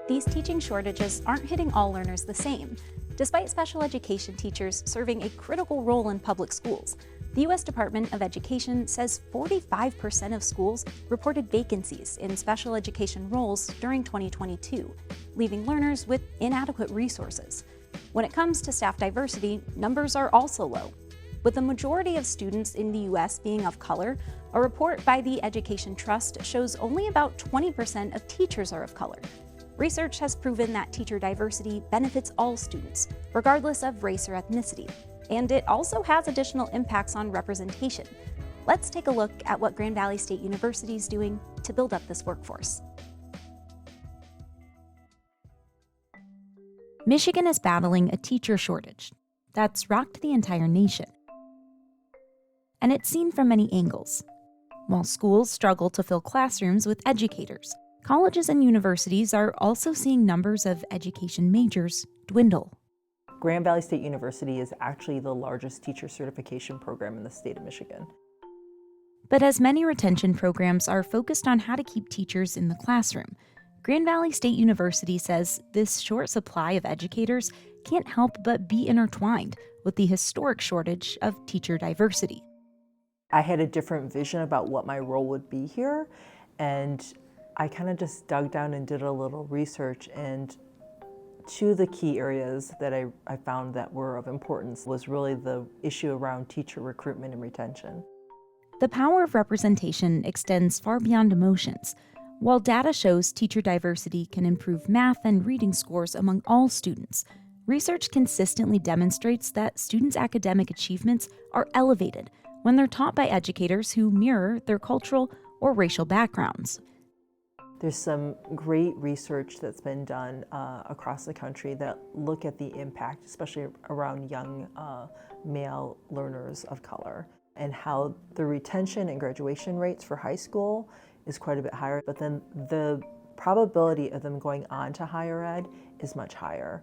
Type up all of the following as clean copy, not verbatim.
these teaching shortages aren't hitting all learners the same. Despite special education teachers serving a critical role in public schools, the U.S. Department of Education says 45% of schools reported vacancies in special education roles during 2022, leaving learners with inadequate resources. When it comes to staff diversity, numbers are also low. With the majority of students in the U.S. being of color, a report by the Education Trust shows only about 20% of teachers are of color. Research has proven that teacher diversity benefits all students, regardless of race or ethnicity, and it also has additional impacts on representation. Let's take a look at what Grand Valley State University is doing to build up this workforce. Michigan is battling a teacher shortage that's rocked the entire nation. And it's seen from many angles. While schools struggle to fill classrooms with educators, colleges and universities are also seeing numbers of education majors dwindle. Grand Valley State University is actually the largest teacher certification program in the state of Michigan. But as many retention programs are focused on how to keep teachers in the classroom, Grand Valley State University says this short supply of educators can't help but be intertwined with the historic shortage of teacher diversity. I had a different vision about what my role would be here, and I kind of just dug down and did a little research, and two of the key areas that I found that were of importance was really the issue around teacher recruitment and retention. The power of representation extends far beyond emotions. While data shows teacher diversity can improve math and reading scores among all students, research consistently demonstrates that students' academic achievements are elevated when they're taught by educators who mirror their cultural or racial backgrounds. There's some great research that's been done across the country that look at the impact, especially around young male learners of color, and how the retention and graduation rates for high school is quite a bit higher, but then the probability of them going on to higher ed is much higher.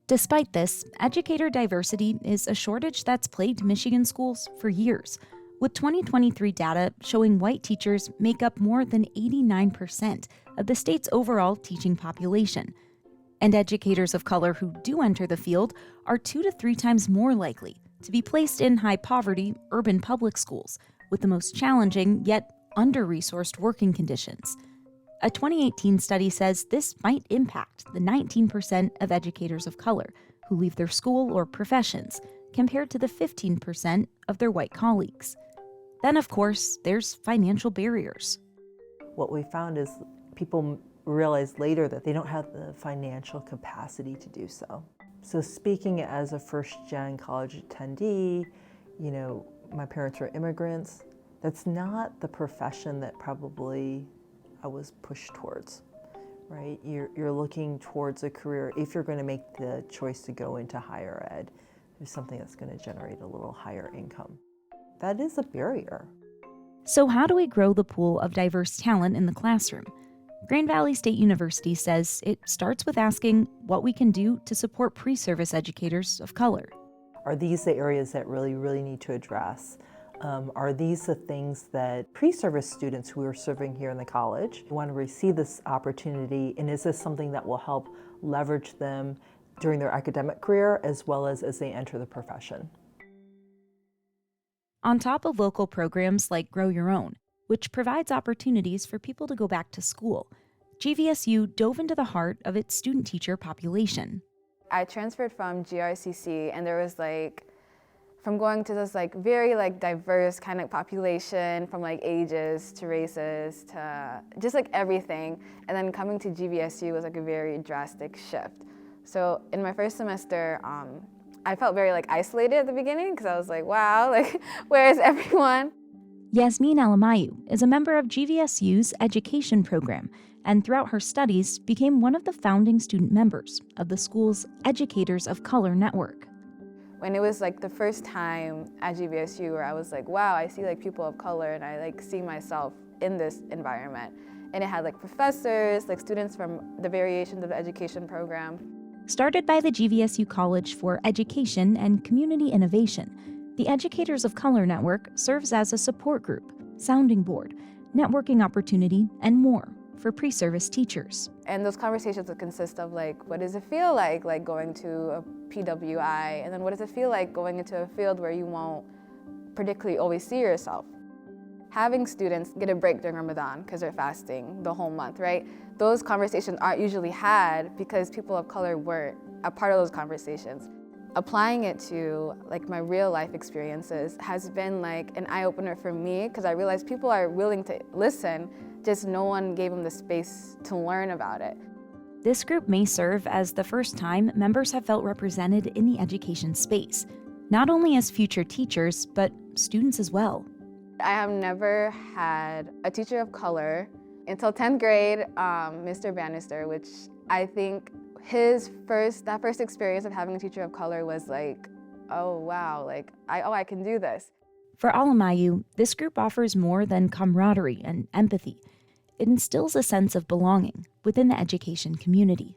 Despite this, educator diversity is a shortage that's plagued Michigan schools for years, with 2023 data showing white teachers make up more than 89% of the state's overall teaching population. And educators of color who do enter the field are 2 to 3 times more likely to be placed in high-poverty urban public schools with the most challenging yet under-resourced working conditions. A 2018 study says this might impact the 19% of educators of color who leave their school or professions, compared to the 15% of their white colleagues. Then, of course, there's financial barriers. What we found is people realize later that they don't have the financial capacity to do so. So speaking as a first-gen college attendee, my parents were immigrants. That's not the profession that probably I was pushed towards, right? You're looking towards a career, if you're going to make the choice to go into higher ed, there's something that's going to generate a little higher income. That is a barrier. So how do we grow the pool of diverse talent in the classroom? Grand Valley State University says it starts with asking what we can do to support pre-service educators of color. Are these the areas that really need to address? Are these the things that pre-service students who are serving here in the college want to receive this opportunity, and is this something that will help leverage them during their academic career as well as they enter the profession? On top of local programs like Grow Your Own, which provides opportunities for people to go back to school, GVSU dove into the heart of its student-teacher population. I transferred from GRCC, and there was from going to this very diverse kind of population, from ages to races to just everything, and then coming to GVSU was a very drastic shift. So in my first semester, I felt very isolated at the beginning because I was wow, where is everyone? Yasmin Alamayu is a member of GVSU's education program, and throughout her studies became one of the founding student members of the school's Educators of Color network. When it was the first time at GVSU where I was wow, I see people of color, and I see myself in this environment. And it had professors, students from the variations of the education program. Started by the GVSU College for Education and Community Innovation, the Educators of Color network serves as a support group, sounding board, networking opportunity, and more for pre-service teachers. And those conversations would consist of like, what does it feel like going to a PWI? And then what does it feel like going into a field where you won't particularly always see yourself? Having students get a break during Ramadan because they're fasting the whole month, right? Those conversations aren't usually had because people of color weren't a part of those conversations. Applying it to like my real life experiences has been like an eye-opener for me because I realized people are willing to listen, just no one gave them the space to learn about it. This group may serve as the first time members have felt represented in the education space, not only as future teachers, but students as well. I have never had a teacher of color until 10th grade, Mr. Bannister, which I think that first experience of having a teacher of color was like, oh wow, like I can do this. For Alamayu, this group offers more than camaraderie and empathy. It instills a sense of belonging within the education community.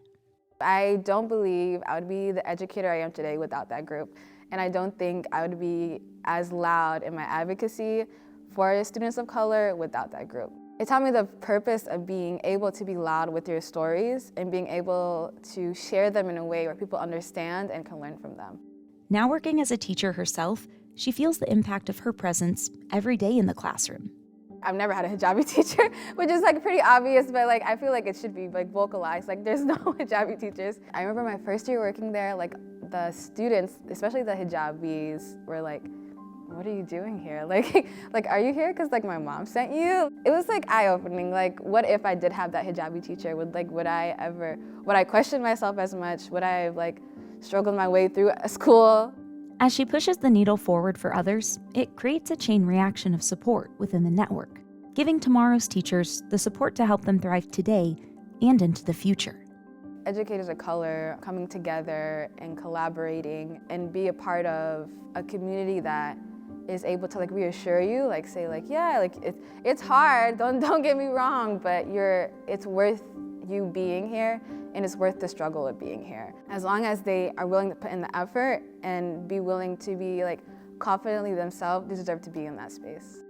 I don't believe I would be the educator I am today without that group. And I don't think I would be as loud in my advocacy for students of color without that group. It taught me the purpose of being able to be loud with your stories and being able to share them in a way where people understand and can learn from them. Now working as a teacher herself, she feels the impact of her presence every day in the classroom. I've never had a hijabi teacher, which is like pretty obvious, but like I feel like it should be like vocalized. Like there's no hijabi teachers. I remember my first year working there, like the students, especially the hijabis, were like, what are you doing here? Like are you here because like my mom sent you? It was like eye-opening. Like, what if I did have that hijabi teacher? Would I question myself as much? Would I have like struggled my way through a school? As she pushes the needle forward for others, it creates a chain reaction of support within the network, giving tomorrow's teachers the support to help them thrive today and into the future. Educators of color coming together and collaborating and be a part of a community that is able to like reassure you, like say like, yeah, like it's hard, don't get me wrong, but it's worth you being here and it's worth the struggle of being here. As long as they are willing to put in the effort and be willing to be like confidently themselves, they deserve to be in that space.